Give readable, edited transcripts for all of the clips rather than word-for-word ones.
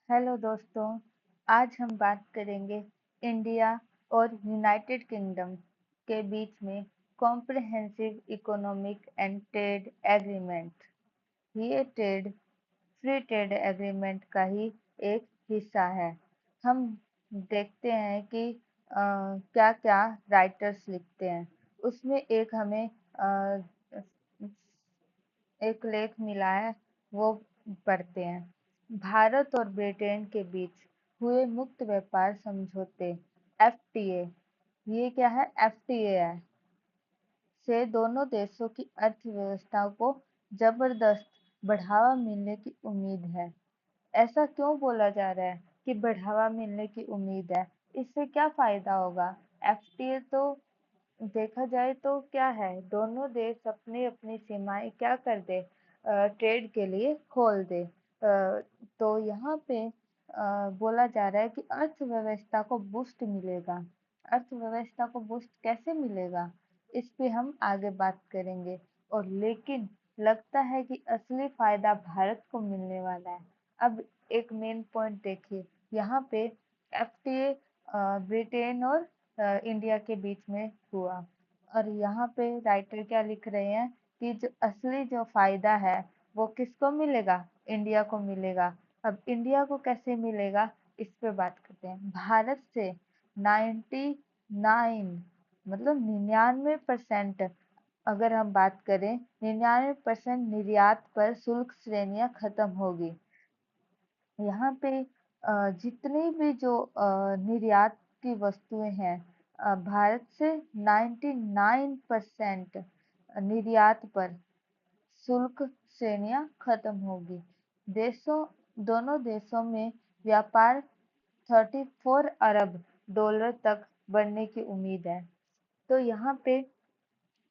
Hello दोस्तों, आज हम बात करेंगे इंडिया और यूनाइटेड किंगडम के बीच में comprehensive economic and trade agreement. ये फ्री ट्रेड एग्रीमेंट का ही एक हिस्सा है। हम देखते हैं कि क्या-क्या राइटर्स लिखते हैं। उसमें एक हमें एक लेख मिला है, वो पढ़ते हैं। भारत और ब्रिटेन के बीच हुए मुक्त व्यापार समझौते एफटीए। ये क्या है? एफटीए है से दोनों देशों की अर्थव्यवस्था को जबरदस्त बढ़ावा मिलने की उम्मीद है। ऐसा क्यों बोला जा रहा है कि बढ़ावा मिलने की उम्मीद है? इससे क्या फायदा होगा? एफटीए तो देखा जाए तो क्या है, दोनों देश अपनी अपनी सीमाएं क्या कर दे, ट्रेड के लिए खोल दे। तो यहाँ पे बोला जा रहा है कि अर्थव्यवस्था को बूस्ट मिलेगा। अर्थव्यवस्था को बूस्ट कैसे मिलेगा, इस पे हम आगे बात करेंगे। और लेकिन लगता है कि असली फायदा भारत को मिलने वाला है। अब एक मेन पॉइंट देखिए, यहाँ पे एफटीए ब्रिटेन और इंडिया के बीच में हुआ। और यहाँ पे राइटर क्या लिख रहे हैं कि जो असली जो फायदा है वो किसको मिलेगा? इंडिया को मिलेगा। अब इंडिया को कैसे मिलेगा, इस पे बात करते हैं। भारत से 99 मतलब 99% अगर हम बात करें, 99% निर्यात पर शुल्क श्रेणियां खत्म होगी। यहाँ पे जितनी भी जो निर्यात की वस्तुएं हैं, भारत से 99% निर्यात पर शुल्क श्रेणियां खत्म होगी। देशों दोनों देशों में व्यापार 34 अरब डॉलर तक बढ़ने की उम्मीद है। तो यहाँ पे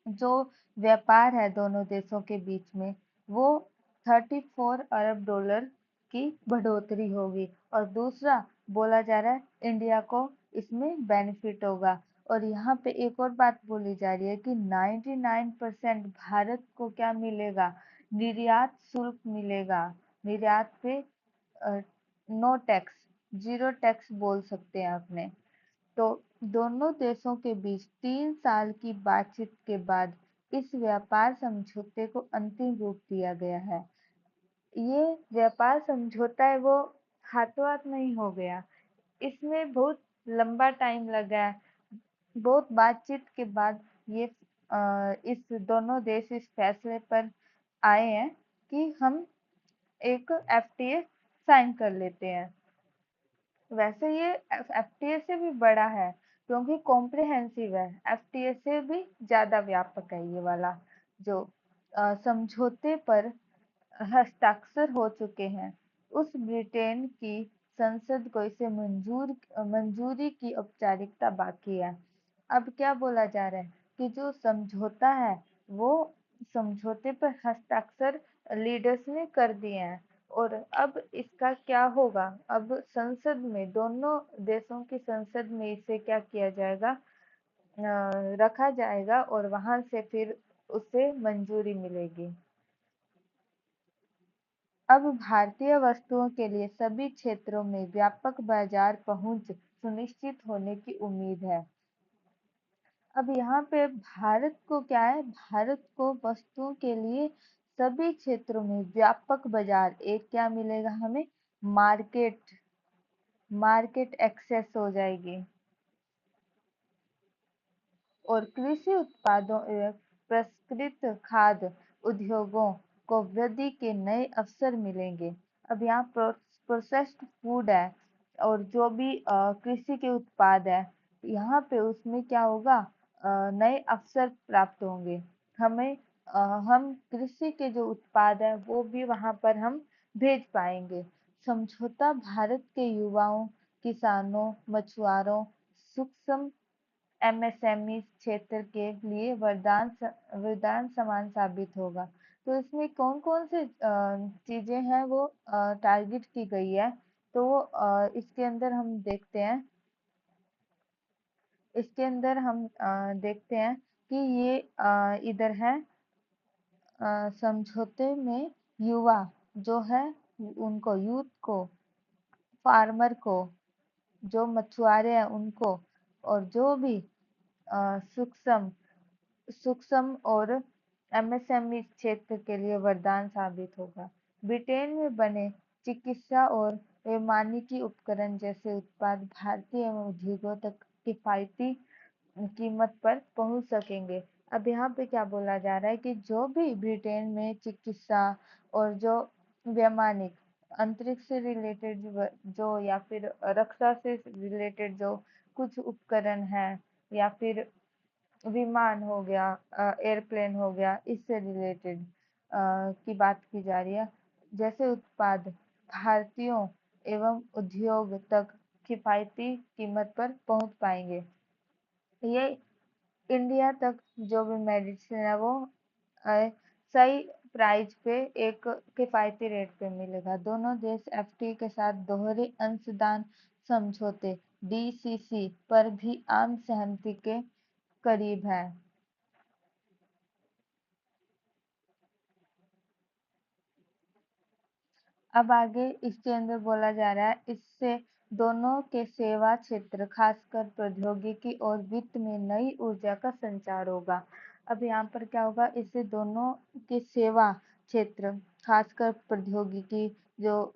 जो व्यापार है दोनों देशों के बीच में, वो 34 अरब डॉलर की बढ़ोतरी होगी। और दूसरा बोला जा रहा है इंडिया को इसमें बेनिफिट होगा। और यहाँ पे एक और बात बोली जा रही है कि 99% भारत को क्या मिलेगा? निर्यात शुल्क मिलेगा। निर्यात पे नो टैक्स, जीरो टैक्स बोल सकते हैं आपने। तो दोनों देशों के बीच 3 साल की बातचीत के बाद इस व्यापार समझौते को अंतिम रूप दिया गया है। ये व्यापार समझौता है वो हाथों हाथ नहीं हो गया। इसमें बहुत लंबा टाइम लगा है। बहुत बातचीत के बाद ये इस दोनों देश इस फैसले पर आए हैं कि हम एक एफटीए साइन कर लेते हैं। वैसे ये एफटीए से भी बड़ा है, क्योंकि कॉम्प्रिहेंसिव है। एफटीए से भी ज्यादा व्यापक है ये वाला। जो समझौते पर हस्ताक्षर हो चुके हैं, उस ब्रिटेन की संसद को इसे मंजूरी की औपचारिकता बाकी है। अब क्या बोला जा रहा है कि जो समझौता है वो समझौते पर हस्ताक्षर लीडर्स ने कर दिए हैं। और अब इसका क्या होगा? अब संसद में, दोनों देशों की संसद में इसे क्या किया जाएगा, रखा जाएगा और वहां से फिर उसे मंजूरी मिलेगी। अब भारतीय वस्तुओं के लिए सभी क्षेत्रों में व्यापक बाजार पहुंच सुनिश्चित होने की उम्मीद है। अब यहाँ पे भारत को क्या है? भारत को वस्तुओं के लिए सभी क्षेत्रों में व्यापक बाजार, एक क्या मिलेगा हमें? मार्केट। मार्केट एक्सेस हो जाएगी। और कृषि उत्पादों एवं प्रसंस्कृत खाद्य उद्योगों को वृद्धि के नए अवसर मिलेंगे। अब यहाँ प्रोसेस्ड फूड है और जो भी कृषि के उत्पाद है, यहाँ पे उसमें क्या होगा? नए अवसर प्राप्त होंगे हमें। हम कृषि के जो उत्पाद है वो भी वहाँ पर हम भेज पाएंगे। समझौता भारत के युवाओं, किसानों, मछुआरों, सूक्ष्म एमएसएमई क्षेत्र के लिए वरदान समान साबित होगा। तो इसमें कौन-कौन से चीजें हैं वो टारगेट की गई है। तो इसके अंदर हम देखते हैं, देखते हैं कि ये इधर है, समझौते में युवा जो है, उनको यूथ को फार्मर को, जो मछुआरे हैं उनको, और जो भी सूक्ष्म सूक्ष्म और एमएसएमई क्षेत्र के लिए वरदान साबित होगा। ब्रिटेन में बने चिकित्सा और वैमानिकी उपकरण जैसे उत्पाद भारतीय एवं उद्योगों तक किफायती कीमत पर पहुंच सकेंगे। अब यहाँ पे क्या बोला जा रहा है कि जो भी ब्रिटेन में चिकित्सा और जो वैमानिक अंतरिक्ष से रिलेटेड जो या फिर रक्षा से रिलेटेड जो कुछ उपकरण है, या फिर विमान हो गया, एयरप्लेन हो गया, इससे रिलेटेड की बात की जा रही है। जैसे उत्पाद भारतीयों एवं उद्योग तक किफायती कीमत पर पहुंच पाएंगे। ये इंडिया तक जो भी मेडिसिन है वो सही प्राइस पे एक किफायती रेट पे मिलेगा। दोनों देश एफटीए के साथ दोहरे अंशदान समझौते डीसीसी पर भी आम सहमति के करीब है। अब आगे इसके अंदर बोला जा रहा है, इससे दोनों के सेवा क्षेत्र खासकर प्रौद्योगिकी और वित्त में नई ऊर्जा का संचार होगा। अब यहाँ पर क्या होगा, इससे दोनों के सेवा क्षेत्र खासकर प्रौद्योगिकी जो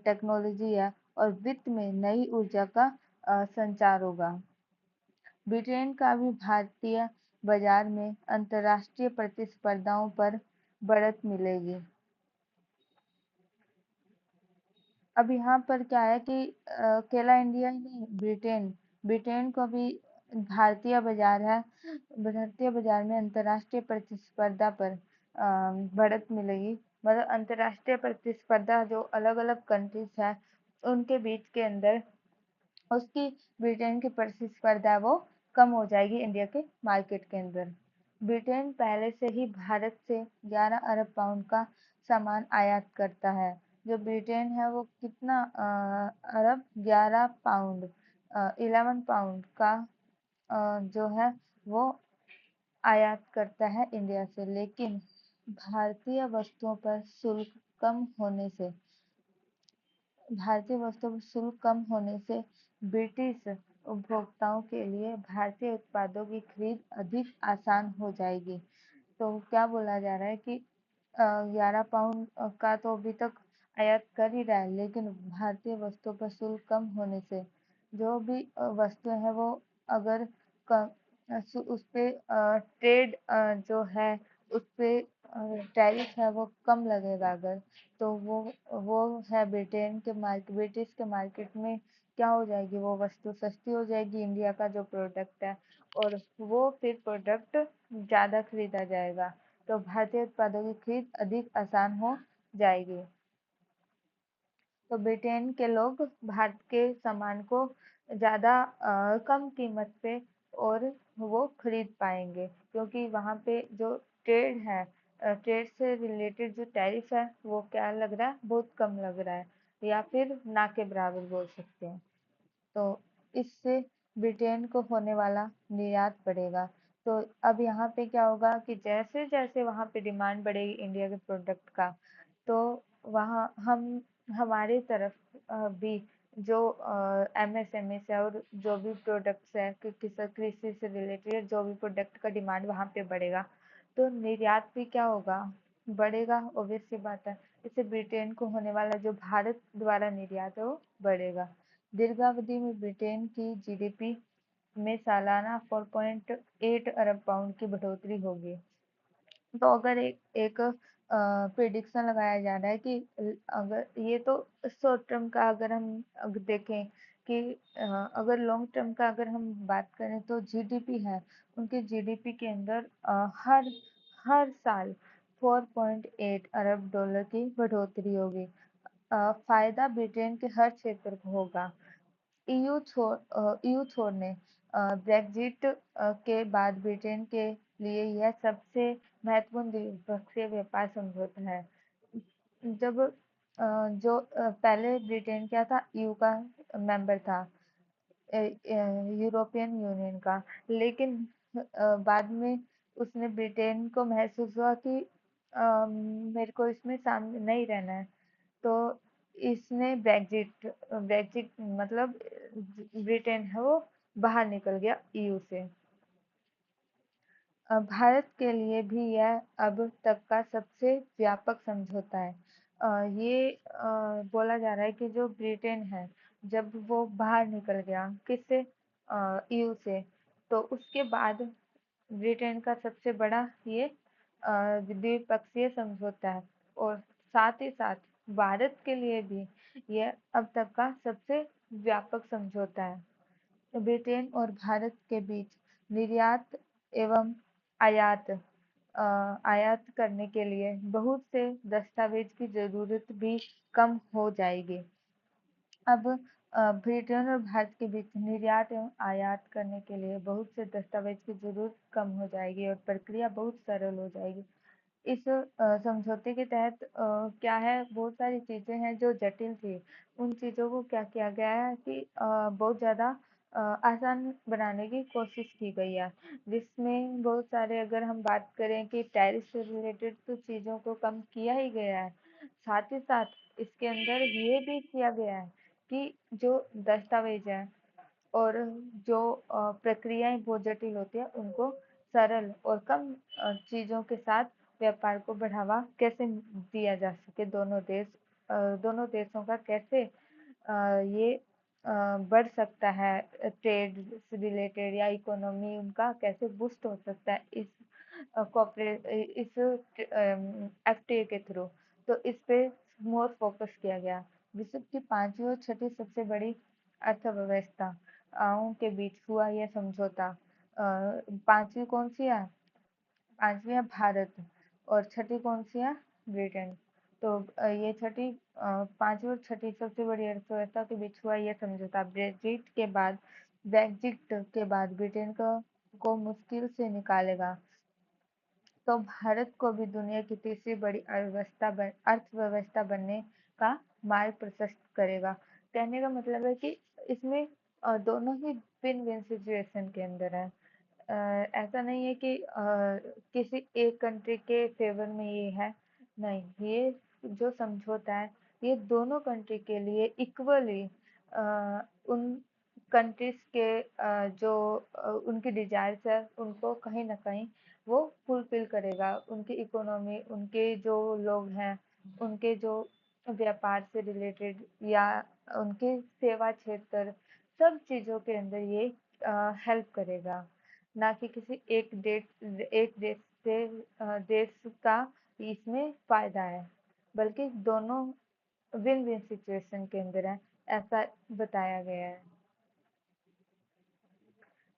टेक्नोलॉजी है और वित्त में नई ऊर्जा का संचार होगा। ब्रिटेन का भी भारतीय बाजार में अंतर्राष्ट्रीय प्रतिस्पर्धाओं पर बढ़त मिलेगी। अब यहाँ पर क्या है कि अकेला इंडिया ही नहीं, ब्रिटेन ब्रिटेन को भी भारतीय बाजार है, भारतीय बाजार में अंतर्राष्ट्रीय प्रतिस्पर्धा पर बढ़त मिलेगी। मतलब अंतर्राष्ट्रीय प्रतिस्पर्धा जो अलग अलग कंट्रीज है उनके बीच के अंदर उसकी ब्रिटेन की प्रतिस्पर्धा वो कम हो जाएगी इंडिया के मार्केट के अंदर। ब्रिटेन पहले से ही भारत से 11 अरब पाउंड का सामान आयात करता है। जो ब्रिटेन है वो कितना अरब 11 पाउंड 11 पाउंड का जो है वो आयात करता है इंडिया से। लेकिन भारतीय वस्तुओं पर शुल्क कम होने से भारतीय वस्तुओं पर शुल्क कम होने से ब्रिटिश उपभोक्ताओं के लिए भारतीय उत्पादों की खरीद अधिक आसान हो जाएगी। तो क्या बोला जा रहा है कि 11 पाउंड का तो अभी तक आयात कर ही रहा है, लेकिन भारतीय वस्तुओं पर शुल्क कम होने से जो भी वस्तुएं हैं वो अगर उस पे ट्रेड जो है उस पे टैरिफ है वो कम लगेगा अगर, तो वो है ब्रिटेन के मार्केट ब्रिटिश के मार्केट में क्या हो जाएगी, वो वस्तु सस्ती हो जाएगी इंडिया का जो प्रोडक्ट है, और वो फिर प्रोडक्ट ज़्यादा खरीदा जाएगा। तो भारतीय उत्पादों की खरीद अधिक आसान हो जाएगी। तो ब्रिटेन के लोग भारत के सामान को ज़्यादा कम कीमत पे और वो खरीद पाएंगे, क्योंकि वहाँ पे जो ट्रेड है ट्रेड से रिलेटेड जो टैरिफ है वो क्या लग रहा है, बहुत कम लग रहा है, या फिर ना के बराबर बोल सकते हैं। तो इससे ब्रिटेन को होने वाला निर्यात बढ़ेगा। तो अब यहाँ पे क्या होगा कि जैसे जैसे वहाँ पे डिमांड बढ़ेगी इंडिया के प्रोडक्ट का, तो वहाँ हम हमारी तरफ भी जो एमएसएमई है और जो भी प्रोडक्ट्स है कृषि से रिलेटेड जो भी प्रोडक्ट का डिमांड वहाँ पे बढ़ेगा, तो निर्यात भी क्या होगा, बढ़ेगा। ऑब्वियस सी बात है, इससे ब्रिटेन को होने वाला जो भारत द्वारा निर्यात है वो बढ़ेगा। दीर्घावधि में ब्रिटेन की जीडीपी में सालाना 4.8 अरब पाउंड की बढ़ोतरी होगी। तो अगर एक प्रिडिक्शन लगाया जा रहा है कि अगर ये तो शॉर्ट टर्म का अगर हम अगर देखें कि अगर लॉन्ग टर्म का अगर हम बात करें तो जीडीपी है, उनके जीडीपी के अंदर हर हर साल 4.8 अरब डॉलर की बढ़ोतरी होगी। फायदा ब्रिटेन के हर क्षेत्र को होगा। ईयू छोड़ने ब्रेग्जिट के बाद ब्रिटेन के लिए यह सबसे महत्वपूर्ण द्विपक्षीय व्यापार समझौता है। जब पहले ब्रिटेन क्या था, ईयू का मेंबर था, यूरोपियन यूनियन का, लेकिन बाद में उसने ब्रिटेन को महसूस हुआ कि मेरे को इसमें शामिल नहीं रहना है, तो इसने ब्रेग्जिट ब्रेग्जिट मतलब ब्रिटेन है वो बाहर निकल गया ईयू से। भारत के लिए भी यह अब तक का सबसे व्यापक समझौता है। ये बोला जा रहा है कि जो ब्रिटेन है, जब वो बाहर निकल गया किससे, ईयू से, तो उसके बाद ब्रिटेन का सबसे बड़ा ये द्विपक्षीय समझौता है, और साथ ही साथ भारत के लिए भी यह अब तक का सबसे व्यापक समझौता है। ब्रिटेन और भारत के बीच निर्यात एवं आयात आयात करने के लिए बहुत से दस्तावेज की जरूरत भी कम हो जाएगी। अब ब्रिटेन और भारत के बीच निर्यात एवं आयात करने के लिए बहुत से दस्तावेज की जरूरत कम हो जाएगी और प्रक्रिया बहुत सरल हो जाएगी। इस समझौते के तहत क्या है, बहुत सारी चीजें हैं जो जटिल थी, उन चीजों को क्या किया गया है कि बहुत ज्यादा आसान बनाने की कोशिश की गई है, जिसमें बहुत सारे, अगर हम बात करें कि टैरिफ से रिलेटेड, तो चीजों को कम किया ही गया है। साथ ही साथ इसके अंदर ये भी किया गया है कि जो दस्तावेज है और जो प्रक्रियाएं बहुत जटिल होती है, उनको सरल और कम चीज़ों के साथ व्यापार को बढ़ावा कैसे दिया जा सके, दोनों देशों का कैसे ये बढ़ सकता है, ट्रेड से रिलेटेड या इकोनॉमी उनका कैसे बूस्ट हो सकता है इस कॉर्पोरेट इस एफटीए के थ्रू। तो इस पे मोर फोकस किया गया। विश्व की पांचवी और छठी सबसे बड़ी अर्थव्यवस्थाओं के बीच हुआ यह समझौता। पांचवी कौन सी है? पांचवी है भारत, और छठी कौन सी है? ब्रिटेन। तो ये पांचवी और छठी सबसे बड़ी अर्थव्यवस्था के बीच हुआ यह समझौता ब्रेग्जिट के बाद ब्रिटेन को मुश्किल से निकालेगा, तो भारत को भी दुनिया की तीसरी बड़ी अर्थव्यवस्था बनने का मार्ग प्रशस्त करेगा। कहने का मतलब है कि इसमें दोनों ही विन विन सिचुएशन के अंदर है। ऐसा नहीं है कि किसी एक कंट्री के फेवर में ये है, नहीं, ये जो समझौता है ये दोनों कंट्री के लिए इक्वली उन कंट्रीज के जो उनकी डिजायर्स है उनको कहीं ना कहीं वो फुलफिल करेगा। उनकी इकोनॉमी, उनके जो लोग हैं, उनके जो व्यापार से रिलेटेड या उनके सेवा क्षेत्र, सब चीज़ों के अंदर ये हेल्प करेगा। ना कि किसी एक देश से देश का इसमें फायदा है, बल्कि दोनों विन विन सिचुएशन के अंदर है, ऐसा बताया गया है।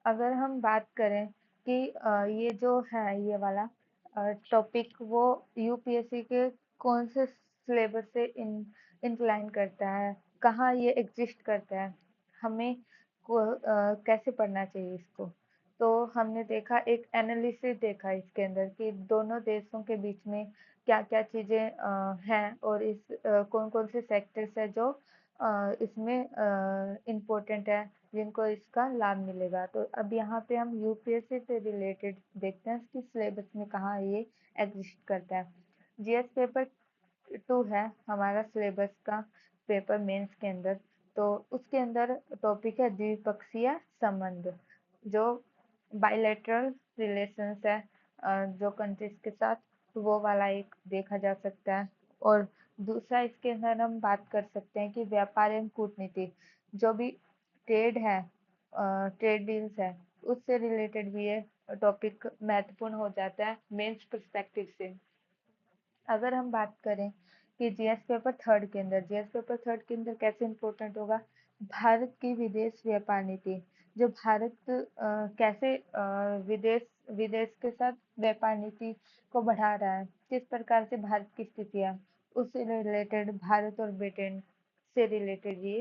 अगर हम बात करें कि ये जो है ये वाला टॉपिक वो यूपीएससी के कौन से सिलेबस से इंक्लाइन करता है, कहाँ ये एग्जिस्ट करता है, हमें कैसे पढ़ना चाहिए इसको, तो हमने देखा, एक एनालिसिस देखा इसके अंदर कि दोनों देशों के बीच में क्या क्या चीज़ें हैं, और इस कौन कौन से सेक्टर्स है जो इसमें इम्पोर्टेंट है, जिनको इसका लाभ मिलेगा। तो अब यहाँ पे हम यूपीएससी से रिलेटेड देखते हैं कि सिलेबस में कहाँ ये एग्जिस्ट करता है। जीएस पेपर 2 है हमारा सिलेबस का पेपर मेंस के अंदर। तो उसके अंदर टॉपिक है द्विपक्षीय संबंध, जो बायलैटरल रिलेशंस है जो कंट्रीज के साथ, तो वो वाला एक देखा जा सकता है। और दूसरा इसके अंदर हम बात कर सकते हैं कि व्यापार एवं कूटनीति, जो भी ट्रेड है, ट्रेड डील्स है, उससे रिलेटेड भी ये टॉपिक महत्वपूर्ण हो जाता है मेंस पर्सपेक्टिव से। अगर हम बात करें कि जीएस पेपर थर्ड के अंदर कैसे इंपॉर्टेंट होगा, भारत की विदेश व्यापार नीति, जो भारत कैसे विदेश विदेश के साथ व्यापार नीति को बढ़ा रहा है, किस प्रकार से भारत की स्थिति है, उससे रिलेटेड भारत और ब्रिटेन से रिलेटेड ये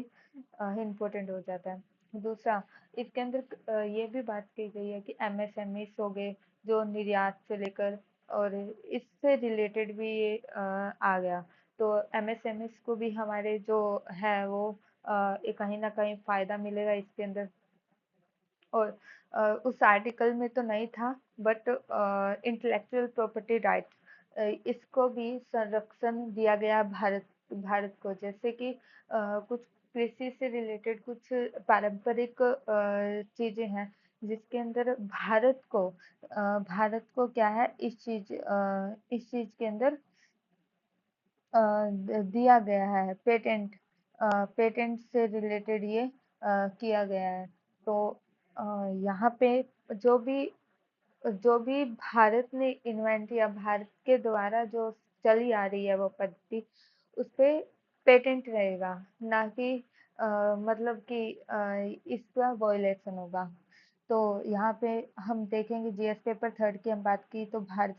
इम्पोर्टेंट हो जाता है। दूसरा, इसके अंदर ये भी बात की गई है कि एमएसएमई हो गए, जो निर्यात से लेकर, और इससे रिलेटेड भी ये आ गया। तो एमएसएमई को भी हमारे जो है वो कहीं ना कहीं फायदा मिलेगा इसके अंदर। और उस आर्टिकल में तो नहीं था, बट इंटेलेक्चुअल प्रॉपर्टी राइट, इसको भी संरक्षण दिया गया भारत भारत को, जैसे कि कुछ कृषि से रिलेटेड कुछ पारंपरिक चीजें हैं जिसके अंदर भारत को क्या है इस चीज के अंदर दिया गया है पेटेंट। पेटेंट से रिलेटेड ये किया गया है। तो अ, यहाँ पे जो भी जो भी भारत ने इन्वेंट या भारत के द्वारा जो चली आ रही है वो पद्धति, उस पे पेटेंट रहेगा, ना कि मतलब कि इसका वॉयलेशन होगा। तो यहाँ पे हम देखेंगे जीएस पेपर थर्ड की हम बात की तो भारत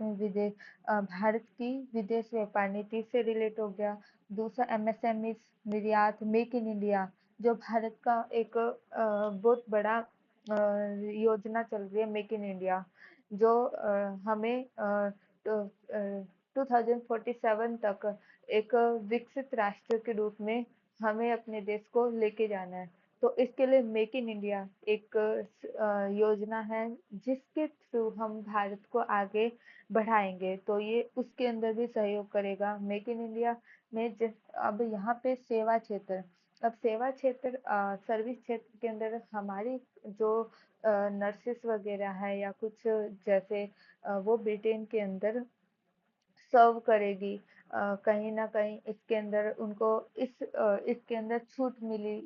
की विदेश व्यापार नीति से रिलेट हो गया। दूसरा एमएसएमई निर्यात, मेक इन इंडिया, जो भारत का एक बहुत बड़ा योजना चल रही है मेक इन इंडिया, जो हमें 2047 तक एक विकसित राष्ट्र के रूप में हमें अपने देश को लेके जाना है। तो इसके लिए मेक इन इंडिया एक योजना है जिसके थ्रू हम भारत को आगे बढ़ाएंगे। तो ये उसके अंदर भी सहयोग करेगा मेक इन इंडिया में। जिस अब यहाँ पे सेवा क्षेत्र, अब सेवा क्षेत्र सर्विस क्षेत्र के अंदर हमारी जो नर्सेस वगैरह है या कुछ जैसे वो ब्रिटेन के अंदर सर्व करेगी। कहीं न कहीं इसके अंदर उनको इसके अंदर छूट मिली,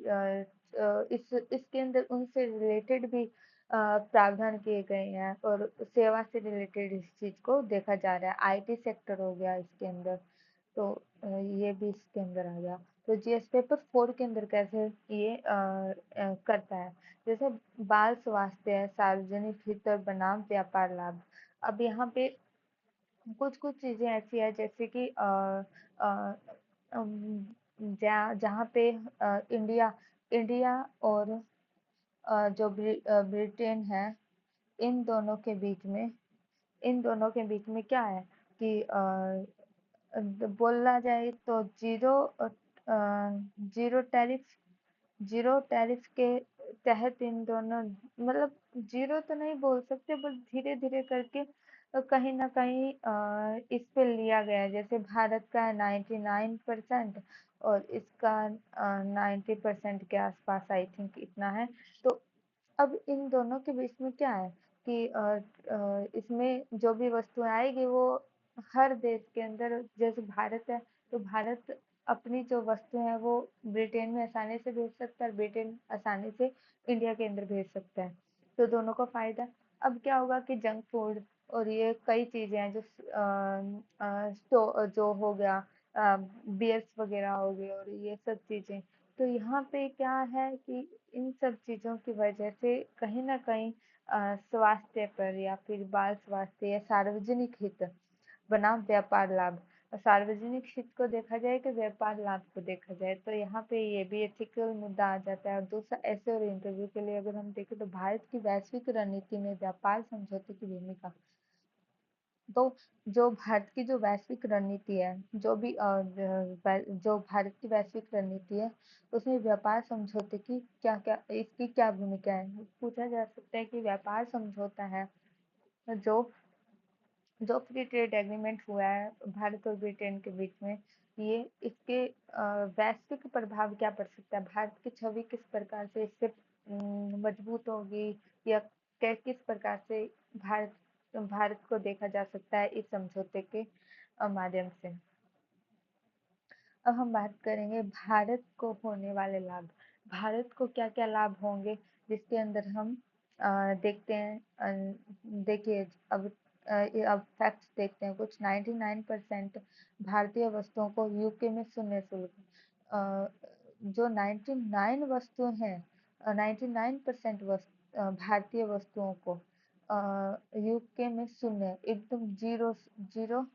इसके अंदर उनसे रिलेटेड भी प्रावधान किए गए हैं और सेवा से रिलेटेड इस चीज़ को देखा जा रहा है। आईटी सेक्टर हो गया इसके अंदर, तो ये भी इसके अंदर आ गया। तो जीएस पेपर 4 के अंदर कैसे ये करता है, जैसे बाल स्वास्थ्य है, सार्वजनिक हित और बनाम व्यापार लाभ। अब यहाँ पे कुछ-कुछ चीज़ें ऐसी हैं जैसे कि अ, जहाँ पे इंडिया इंडिया और ब्रिटेन है, इन दोनों के बीच में क्या है कि बोला जाए तो जीरो टैरिफ, जीरो टैरिफ के तहत इन दोनों, मतलब जीरो तो नहीं बोल सकते बट धीरे धीरे करके कहीं ना कहीं इस पे लिया गया है। जैसे भारत का है 99% और इसका 90% के आसपास आई थिंक इतना है। तो अब इन दोनों के बीच में क्या है कि इसमें जो भी वस्तुएं आएगी वो हर देश के अंदर, जैसे भारत है तो भारत अपनी जो वस्तु है वो ब्रिटेन में आसानी से भेज सकता है, ब्रिटेन आसानी से इंडिया के अंदर भेज सकता है। तो दोनों को फायदा। अब क्या होगा कि जंक फूड और ये कई चीजें हैं जो जो हो गया, बियर्स वगैरह हो गए और ये सब चीजें। तो यहाँ पे क्या है कि इन सब चीज़ों की वजह से कहीं न कहीं स्वास्थ्य पर या फिर बाल स्वास्थ्य या सार्वजनिक हित बनाम व्यापार लाभ, सार्वजनिक हित को देखा जाए कि व्यापार लाभ को देखा जाए, तो यहाँ पे ये भी एथिकल मुद्दा आ जाता है। और दूसरा ऐसे और इंटरव्यू के लिए अगर हम देखें तो भारत की वैश्विक रणनीति में व्यापार समझौते की भूमिका। तो जो भारत की जो वैश्विक रणनीति है, जो भारत की वैश्विक रणनीति है, उसमें व्यापार समझौते की क्या-क्या इसकी क्या भूमिका है? पूछा जा सकता है कि व्यापार समझौता है जो जो फ्री ट्रेड एग्रीमेंट हुआ है भारत और ब्रिटेन के बीच में, ये इसके वैश्विक प्रभाव क्या पड़ सकता है? भारत की छवि किस प्रकार से इससे मजबूत होगी या किस प्रकार से भारत भारत को देखा जा सकता है इस समझौते के माध्यम से। अब हम बात करेंगे भारत को होने वाले लाभ। भारत को क्या-क्या लाभ होंगे जिसके अंदर हम देखते हैं। देखिए अब अब फैक्ट्स देखते हैं कुछ। 99% भारतीय वस्तुओं को यूके में शून्य शुल्क, जो 99 वस्तुएं हैं, 99% भारतीय वस्तुओं को यूके में शून्य, एकदम zero zero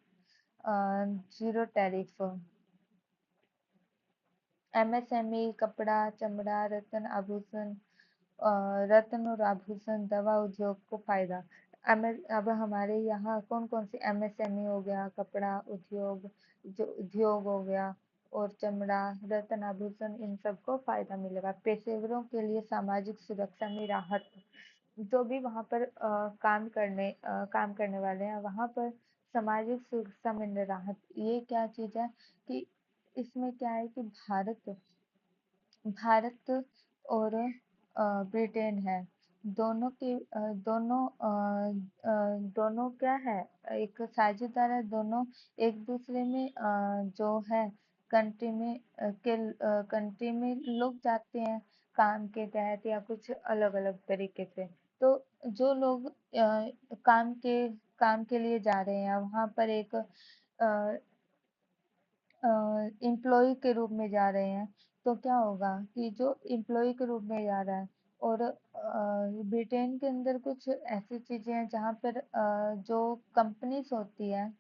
zero tariff. MSME, कपड़ा, चमड़ा, रत्न और आभूषण, दवा उद्योग को फायदा। अब हमारे यहाँ कौन कौन सी एमएसएमई हो गया, कपड़ा उद्योग, जो उद्योग हो गया और चमड़ा, रत्न आभूषण, इन सबको फायदा मिलेगा। पेशेवरों के लिए सामाजिक सुरक्षा में राहत, जो भी वहाँ पर काम करने वाले हैं वहाँ पर सामाजिक सुरक्षा में राहत। ये क्या चीज़ है कि इसमें क्या है कि भारत और ब्रिटेन है। दोनों के दोनों क्या है, एक साझेदार है। दोनों एक दूसरे में जो है कंट्री में लोग जाते हैं काम के तहत या कुछ अलग अलग तरीके से। तो जो लोग काम के लिए जा रहे हैं वहाँ पर एक एम्प्लॉय के रूप में जा रहे हैं, तो क्या होगा कि जो एम्प्लॉय के रूप में जा रहा है और ब्रिटेन के अंदर कुछ ऐसी चीज़ें हैं जहाँ पर जो कंपनीज होती है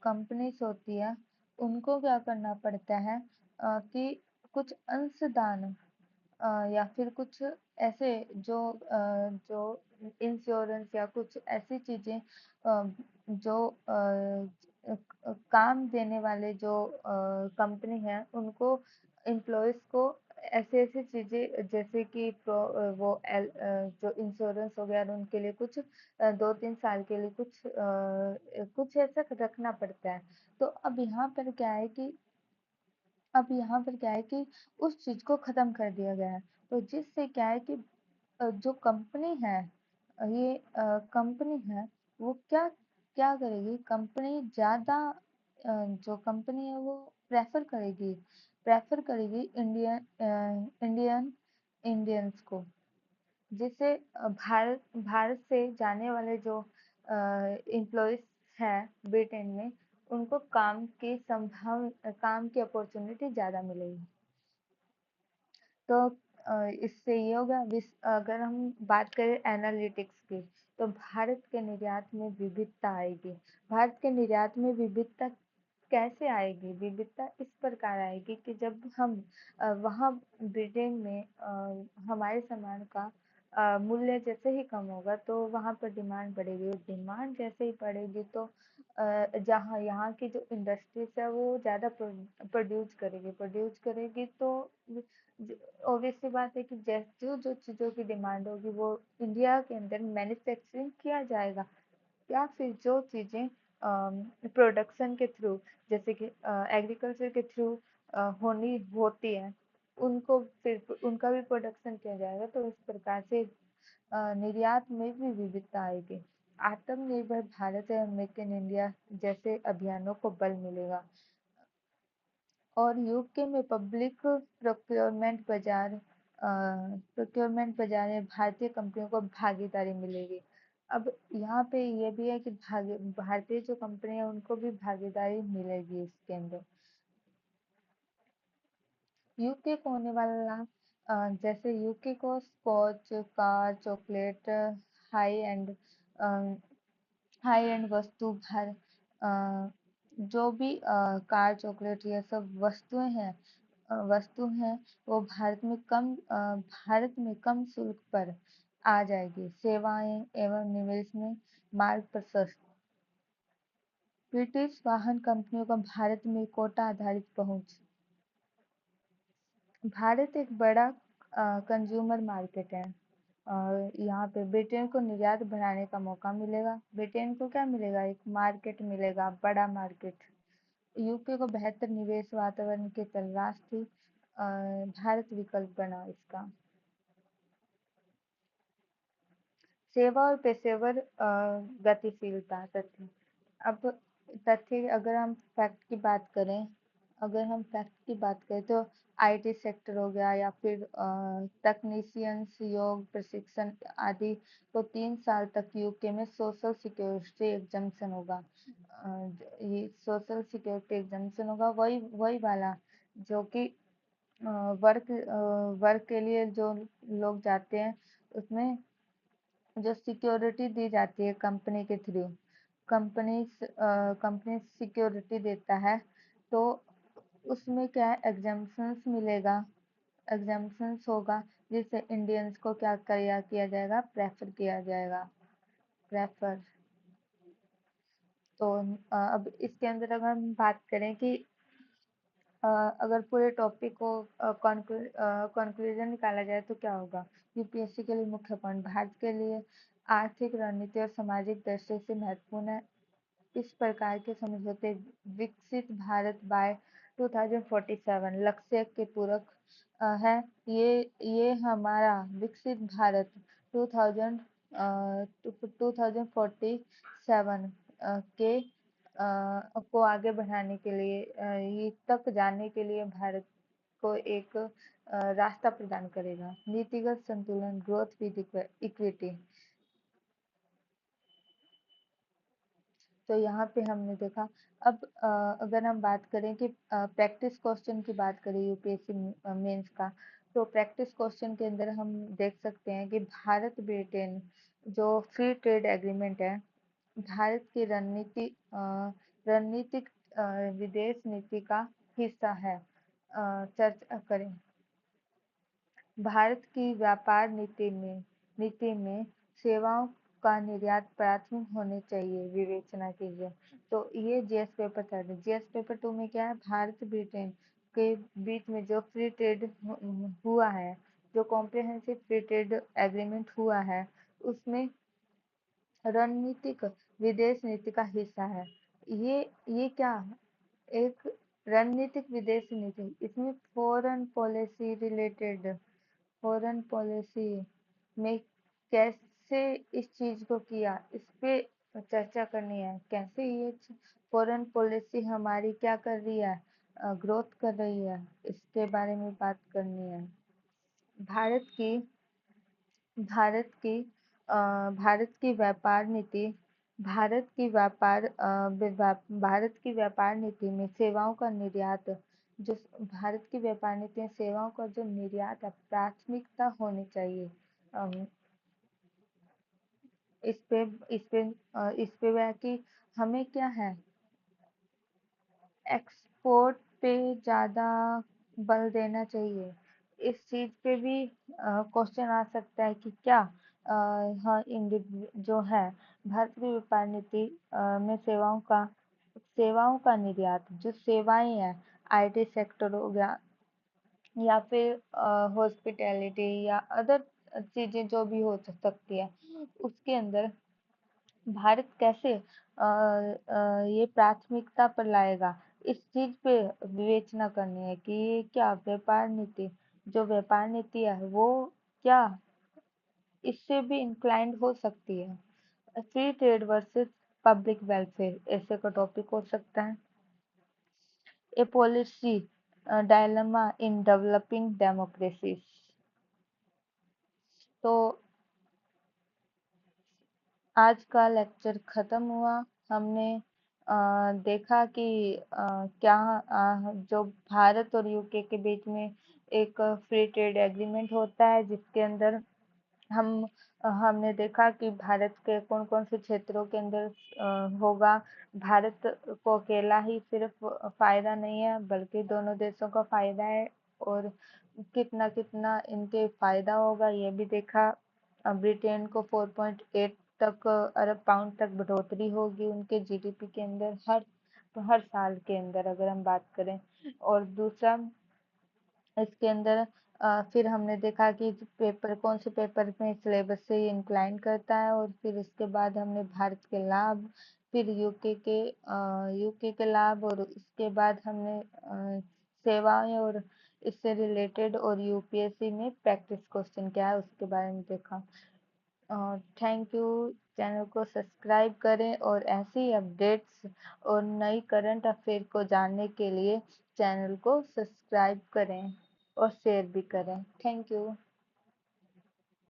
कंपनीज होती है उनको क्या करना पड़ता है कि कुछ अंशदान या फिर कुछ ऐसे जो इंश्योरेंस या कुछ ऐसी चीज़ें जो काम देने वाले जो कंपनी है उनको एम्प्लॉयज़ को ऐसे ऐसे चीज़ें जैसे कि जो इंश्योरेंस हो गया और उनके लिए कुछ 2-3 साल के लिए कुछ ऐसा रखना पड़ता है। तो अब यहाँ पर क्या है कि उस चीज़ को ख़त्म कर दिया गया है। तो जिससे क्या है कि जो कंपनी है कंपनी है वो क्या क्या करेगी, कंपनी ज़्यादा जो कंपनी है वो प्रेफ़र करेगी इंडियंस को। जिससे भारत से जाने वाले जो एम्प्लॉयज़ हैं ब्रिटेन में, उनको काम की अपॉर्चुनिटी ज़्यादा मिलेगी। तो इससे ये होगा अगर हम बात करें एनालिटिक्स की, तो भारत के निर्यात में विविधता आएगी। भारत के निर्यात में विविधता कैसे आएगी? विविधता इस प्रकार आएगी कि जब हम वहाँ ब्रिटेन में हमारे सामान का मूल्य जैसे ही कम होगा तो वहाँ पर डिमांड बढ़ेगी, और डिमांड जैसे ही बढ़ेगी तो जहाँ यहाँ की जो इंडस्ट्रीज है वो ज़्यादा प्रोड्यूस करेगी तो ऑब्वियस सी बात है कि जैसे जो जो चीज़ों की डिमांड होगी वो इंडिया के अंदर मैन्युफैक्चरिंग किया जाएगा, या फिर जो चीज़ें प्रोडक्शन के थ्रू, जैसे कि एग्रीकल्चर के थ्रू होनी होती है, उनको फिर उनका भी प्रोडक्शन किया जाएगा। तो इस प्रकार से निर्यात में भी विविधता आएगी। आत्मनिर्भर भारत और मेक इन इंडिया जैसे अभियानों को बल मिलेगा। और यूके में पब्लिक प्रोक्योरमेंट बाजार में भारतीय कंपनियों को भागीदारी मिलेगी। अब यहाँ पे ये भी है कि भारतीय जो कंपनी है उनको भी भागीदारी मिलेगी इसके अंदर। यूके को होने वाला लाभ, जैसे यूके को scotch, car, chocolate, high end high end a, जो भी कार, चॉकलेट ये सब वस्तु हैं वो भारत में कम शुल्क पर आ जाएगी। सेवाएं एवं निवेश में मार्ग प्रशस्त। ब्रिटिश वाहन कंपनियों का भारत में कोटा आधारित पहुंच। भारत एक बड़ा कंज्यूमर मार्केट है और यहाँ पे ब्रिटेन को निर्यात बढ़ाने का मौका मिलेगा। ब्रिटेन को क्या मिलेगा? एक मार्केट मिलेगा, बड़ा मार्केट। यूके को बेहतर निवेश वातावरण की तलाश थी। भारत विकल्प बना इसका। सेवा और पेशेवर गतिशीलता तथ्य। अब तथ्य अगर हम फैक्ट की बात करें तो आईटी सेक्टर हो गया या फिर तकनीशियंस योग प्रशिक्षण आदि को 3 साल तक यूके में सोशल सिक्योरिटी एग्जम्पशन होगा। ये सोशल सिक्योरिटी एग्जम्पशन होगा, वही वही वाला जो कि वर्क के लिए जो लोग जाते हैं उसमें जो सिक्योरिटी दी जाती है कंपनी के थ्रू, कंपनी सिक्योरिटी देता है, तो उसमें क्या है, एग्जाम्पशंस होगा, जिससे इंडियंस को क्या किया जाएगा, प्रेफर। तो अब इसके अंदर अगर हम बात करें कि अगर पूरे टॉपिक को कंक्लूजन निकाला जाए तो क्या होगा? यूपीएससी के लिए मुख्य पॉइंट, भारत के लिए आर्थिक रणनीति और सामाजिक दृष्टि से महत्वपूर्ण है। इस प्रकार के समझौते विकसित भारत बाय 2047 लक्ष्य के पूरक है। ये हमारा विकसित भारत 2000 2047 के को आगे बढ़ाने के लिए ये तक जाने के लिए भारत को एक रास्ता प्रदान करेगा। नीतिगत संतुलन, ग्रोथ विद इक्विटी। तो यहाँ पे हमने देखा। अब अगर हम बात करें कि प्रैक्टिस क्वेश्चन की बात करें यूपीएससी मेंस का, तो प्रैक्टिस क्वेश्चन के अंदर हम देख सकते हैं कि भारत ब्रिटेन जो फ्री ट्रेड एग्रीमेंट है, भारत की रणनीतिक विदेश नीति का हिस्सा है। चर्चा करें। भारत की व्यापार नीति में सेवाओं का निर्यात प्राथमिक होने चाहिए, विवेचना कीजिए। तो ये जीएस पेपर थर्ड है। जीएस पेपर टू में क्या है, भारत ब्रिटेन के बीच में जो फ्री ट्रेड हुआ है, जो कॉम्प्रिहेंसिव फ्री ट्रेड एग्रीमेंट हुआ है, उसमें रणनीतिक विदेश नीति का हिस्सा है। ये क्या, एक रणनीतिक विदेश नीति, इसमें फॉरेन पॉलिसी में कैसे इस चीज को किया, इस पे चर्चा करनी है। कैसे ये फॉरेन पॉलिसी हमारी क्या कर रही है, ग्रोथ कर रही है, इसके बारे में बात करनी है। भारत की भारत की भारत की व्यापार नीति भारत की भारत की व्यापार नीति में सेवाओं का निर्यात, जो भारत की व्यापार नीति में सेवाओं का जो निर्यात है, प्राथमिकता होनी चाहिए। अम, इस पे इस पे वह कि हमें क्या है, एक्सपोर्ट पे ज़्यादा बल देना चाहिए। इस चीज़ पे भी क्वेश्चन आ सकता है कि क्या हाँ, जो है भारत की व्यापार नीति में सेवाओं का निर्यात, जो सेवाएं हैं, आईटी सेक्टर हो गया या फिर हॉस्पिटैलिटी या अदर चीज़ें जो भी हो सकती है, उसके अंदर भारत कैसे ये प्राथमिकता पर लाएगा, इस चीज पे विवेचना करनी है कि ये क्या जो व्यापार नीति है वो क्या इससे भी इंक्लाइंड हो सकती है। Free trade versus public welfare ऐसे का टॉपिक हो सकता है। ए policy dilemma in developing democracies. तो आज का लेक्चर खत्म हुआ। हमने देखा कि क्या जो भारत और यूके के बीच में एक फ्री ट्रेड एग्रीमेंट होता है, जिसके अंदर हम हमने देखा कि भारत के कौन कौन से क्षेत्रों के अंदर होगा। भारत को अकेला ही सिर्फ फायदा नहीं है, बल्कि दोनों देशों का फायदा है, और कितना कितना इनके फायदा होगा ये भी देखा। ब्रिटेन को 4.8 तक अरब पाउंड तक बढ़ोतरी होगी उनके जीडीपी के अंदर, हर साल के अंदर अगर हम बात करें। और दूसरा, इसके अंदर फिर हमने देखा कि पेपर कौन से पेपर में सिलेबस से ये इंक्लाइन करता है, और फिर इसके बाद हमने भारत के लाभ, फिर यूके के लाभ, और इसके बाद हमने सेवाएं और इससे रिलेटेड, और यूपीएससी में प्रैक्टिस क्वेश्चन क्या है उसके बारे में देखा। Thank you. चैनल को सब्सक्राइब करें और ऐसे ही अपडेट्स और नई करंट अफेयर को जानने के लिए चैनल को सब्सक्राइब करें और शेयर भी करें। Thank you.